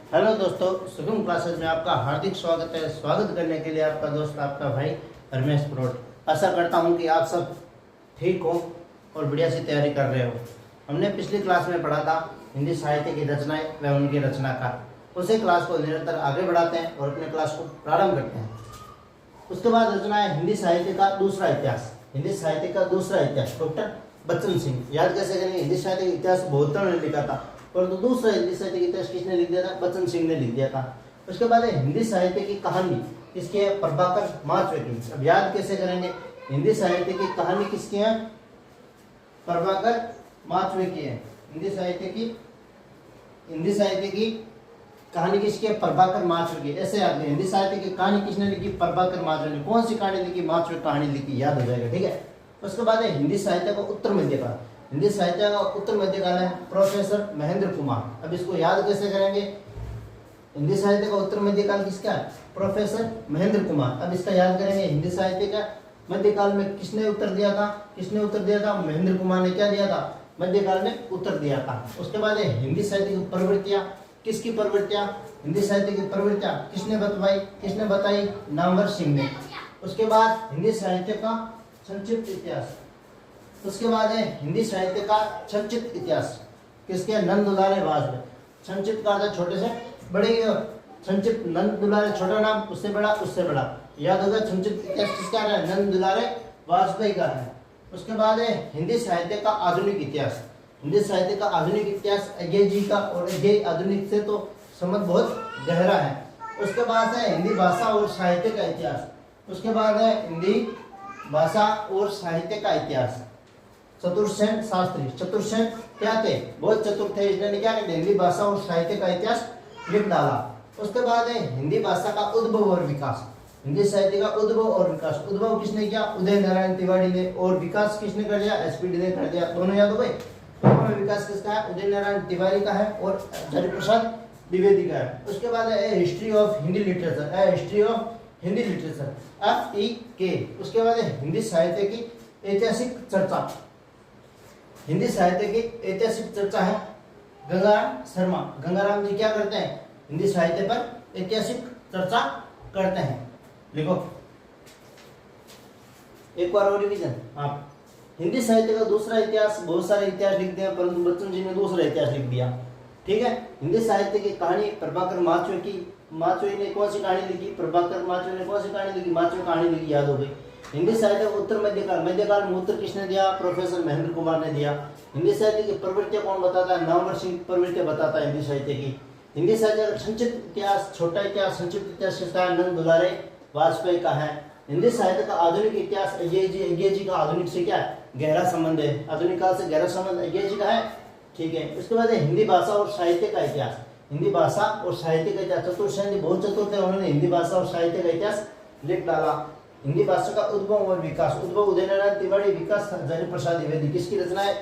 Hello दोस्तों, सुगम classes में आपका हार्दिक स्वागत है। स्वागत करने के लिए आपका दोस्त आपका भाई रमेश प्रोट। आशा करता हूं कि आप सब ठीक हो और बढ़िया सी तैयारी कर रहे हो। हमने पिछली क्लास में पढ़ा था हिंदी साहित्य की रचनाएं व उनकी रचनाकार। उसी क्लास को निरंतर आगे बढ़ाते हैं और अपने क्लास को प्रारंभ करते हैं। उसके बाद रचना है हिंदी साहित्य का दूसरा इतिहास। हिंदी साहित्य का दूसरा इतिहास डॉक्टर बच्चन सिंह। याद कैसे करेंगे? हिंदी साहित्य का इतिहास बहुतों ने लिखा था, परंतु दूसरा हिंदी साहित्य का इतिहास किसने लिख दिया था? बच्चन सिंह ने लिख दिया था। उसके बाद हिंदी साहित्य की कहानी किसकी है? प्रभाकर माचवे की। अब याद कैसे करेंगे? हिंदी साहित्य की कहानी किसकी है? प्रभाकर माचवे की है। हिंदी साहित्य की कहानी किसकी है? प्रभाकर माचवे की। ऐसे याद है, हिंदी साहित्य की कहानी किसने लिखी? प्रभाकर माचवे ने। कौन सी कहानी लिखी? माचवे कहानी लिखी। याद हो जाएगा, ठीक है। उसके बाद हिंदी साहित्य का उत्तर मध्यकाल। हिंदी साहित्य का उत्तर मध्यकाल है प्रोफेसर महेंद्र कुमार। अब इसको याद कैसे करेंगे? हिंदी साहित्य का उत्तर मध्यकाल किसका है? प्रोफेसर महेंद्र कुमार। अब इसका याद करेंगे, हिंदी साहित्य का मध्यकाल में किसने उत्तर दिया था? महेंद्र कुमार ने क्या दिया था? मध्यकाल में उत्तर दिया था। उसके बाद हिंदी साहित्य की प्रवृत्तियां। किसकी प्रवृत्तियां? हिंदी साहित्य की प्रवृत्तियां किसने बताई? नामवर सिंह ने। उसके बाद हिंदी साहित्य का संक्षिप्त इतिहास। उसके बाद है हिंदी साहित्य का संक्षिप्त इतिहास किसके? नंद दुलारे वाजपेयी। संक्षिप्त का अर्थ छोटे से बड़े, संक्षिप्त नंद दुलारे छोटा नाम, उससे बड़ा उससे बड़ा। याद होगा संक्षिप्त इतिहास किसका है? नंद दुलारे वाजपेयी का है। उसके बाद है हिंदी साहित्य का आधुनिक इतिहास। हिंदी साहित्य का आधुनिक इतिहास अजय जी का, और अजय आधुनिक से तो संबंध बहुत गहरा है। उसके बाद है हिंदी भाषा और साहित्य का इतिहास। उसके बाद है हिंदी भाषा और साहित्य का इतिहास। चतुर्सेन शास्त्री। चतुर्सेन क्या थे? बहुत चतुर थे। इसने क्या किया? हिंदी भाषा और साहित्य का इतिहास लिख डाला। उसके बाद है हिंदी भाषा का उद्भव और विकास। हिंदी साहित्य का उद्भव और विकास। उद्भव किसने किया? उदय नारायण तिवारी ने। और विकास किसने कर दिया? एसपीडी ने कर दिया। दोनों याद हो गए। दोनों विकास किसका है? उदय नारायण तिवारी का है और हरिप्रसाद द्विवेदी का है। उसके बाद है history of Hindi literature. History of Hindi literature FEK। उसके बाद है हिंदी साहित्य की ऐतिहासिक चर्चा। हिंदी साहित्य की ऐतिहासिक चर्चा है गंगाराम शर्मा। गंगाराम जी क्या करते हैं? हिंदी साहित्य पर ऐतिहासिक चर्चा करते हैं। लिखो एक बार और रिवीजन। आप हिंदी साहित्य का दूसरा इतिहास, बहुत सारे इतिहास लिख दिया, परंतु बच्चन जी ने दूसरा इतिहास लिख दिया, ठीक है। हिंदी साहित्य की कहानी प्रभाकर माचवे की। माचवे ने कौन सी कहानी लिखी? प्रभाकर माचवे ने कौन सी कहानी लिखी? माचवे कहानी लिखी। याद हो गई। हिंदी साहित्य का उत्तर मध्यकाल। मध्यकाल में उत्तर किसने दिया? प्रोफेसर महेंद्र कुमार ने दिया। हिंदी साहित्य की प्रवृत्तियां कौन बताता है? नामवर सिंह प्रवृत्तियां बताता है हिंदी साहित्य की। हिंदी साहित्य का संक्षिप्त इतिहास, छोटा इतिहास, संक्षिप्त इतिहास किसका है? नंद दुलारे वाजपेयी का है। हिंदी साहित्य का आधुनिक इतिहास अजय जी का आधुनिक से क्या है? गहरा संबंध है। आधुनिक काल से गहरा संबंध अजय जी का है, ठीक है। उसके बाद हिंदी भाषा और साहित्य का इतिहास। हिंदी भाषा और साहित्य का इतिहास। चतुर्सेन जी बहुत चतुर थे, उन्होंने हिंदी भाषा और साहित्य का इतिहास लिख डाला। हिंदी भाषा का उद्भव और विकास। उद्भव उदय नारायण तिवारी, विकास हरिप्रसाद द्विवेदी। किसकी रचना है?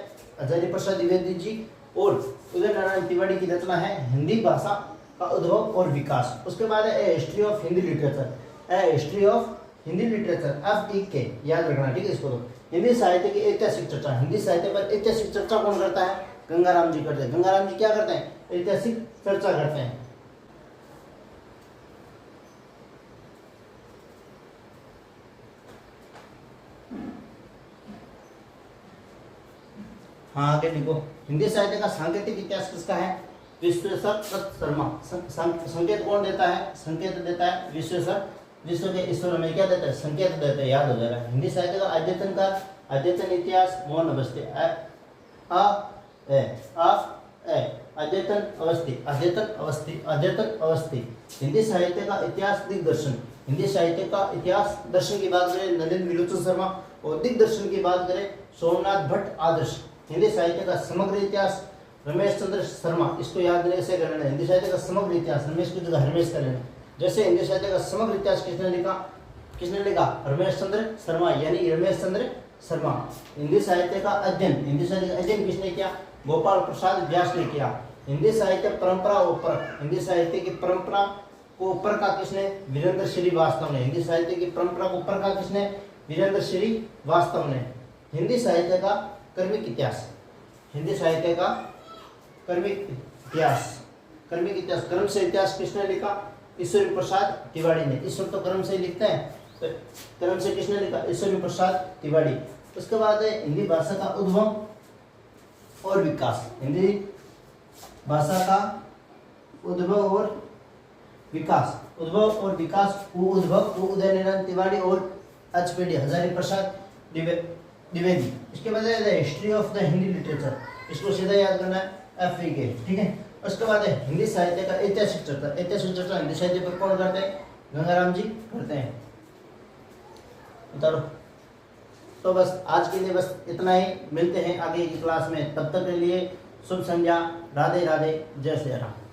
हरिप्रसाद द्विवेदी जी और उदय नारायण तिवारी की रचना है हिंदी भाषा का उद्भव और विकास। उसके बाद है history of Hindi literature. History of Hindi literature FEK। याद रखना, ठीक है इसको। तो हिंदी साहित्य की ऐतिहासिक चर्चा। हिंदी साहित्य पर ऐतिहासिक चर्चा कौन करता है? गंगाराम जी करते हैं। गंगाराम जी क्या करते हैं? ऐतिहासिक चर्चा करते हैं। हाँ आगे लिखो। हिंदी साहित्य का सांकेतिक इतिहास किसका है? विश्वेश्वर दत्त शर्मा। संकेत कौन देता है? संकेत देता है विश्वेश्वर। विश्व के ईश्वर में क्या देता है? संकेत देता है। याद हो जाएगा। हिंदी साहित्य का अद्यतन काल, अद्यतन इतिहास, मोहन अवस्थी। अद्यतन अवस्थी। हिंदी साहित्य का इतिहास दिग्दर्शन। हिंदी साहित्य का इतिहास दर्शन की बात करें नलिन विलोचन शर्मा, और दिग्दर्शन की बात करें सोमनाथ भट्ट आदर्श। हिंदी साहित्य का समग्र इतिहास रमेश चंद्र शर्मा। इसको याद कैसे करना है? हिंदी साहित्य का समग्र इतिहास रमेश की जगह हरमेश कर लेना। जैसे हिंदी साहित्य का समग्र इतिहास किसने लिखा? रमेश चंद्र शर्मा, यानी रमेश चंद्र शर्मा। हिंदी साहित्य का अध्ययन, हिंदी साहित्य का अध्ययन किसने किया? गोपाल प्रसाद व्यास ने किया। हिंदी साहित्य परंपरा ऊपर। हिंदी साहित्य की परंपरा को ऊपर का किसने? वीरेंद्र श्रीवास्तव ने। हिंदी साहित्य की परंपरा को ऊपर का किसने? वीरेंद्र श्रीवास्तव ने। हिंदी साहित्य का कर्मिक इतिहास। हिंदी साहित्य का कर्मिक इतिहास क्रमिक इतिहास, क्रम से इतिहास किसने लिखा? ईश्वरी प्रसाद तिवारी ने। ईश्वर तो क्रम से ही लिखते हैं, तो क्रम से किसने लिखा? ईश्वरी प्रसाद तिवारी। उसके बाद है हिंदी भाषा का उद्भव और विकास। हिंदी भाषा का उद्भव और विकास। उद्भव और विकास, उद्भव उदय नारायण तिवारी और एचपीडी हजारी प्रसाद द्विवेदी। इसके बाद है history of the Hindi literature, इसको सीधा याद करना है एफ के, ठीक है। उसके बाद है हिंदी साहित्य का ऐतिहासिक चर्चा। ऐतिहासिक चर्चा हिंदी साहित्य पर कौन करते हैं? गंगाराम जी करते हैं। उतारो। तो बस आज के लिए बस इतना ही, मिलते हैं आगे की क्लास में। तब तक के लिए शुभ संध्या, राधे राधे, जय श्री राम।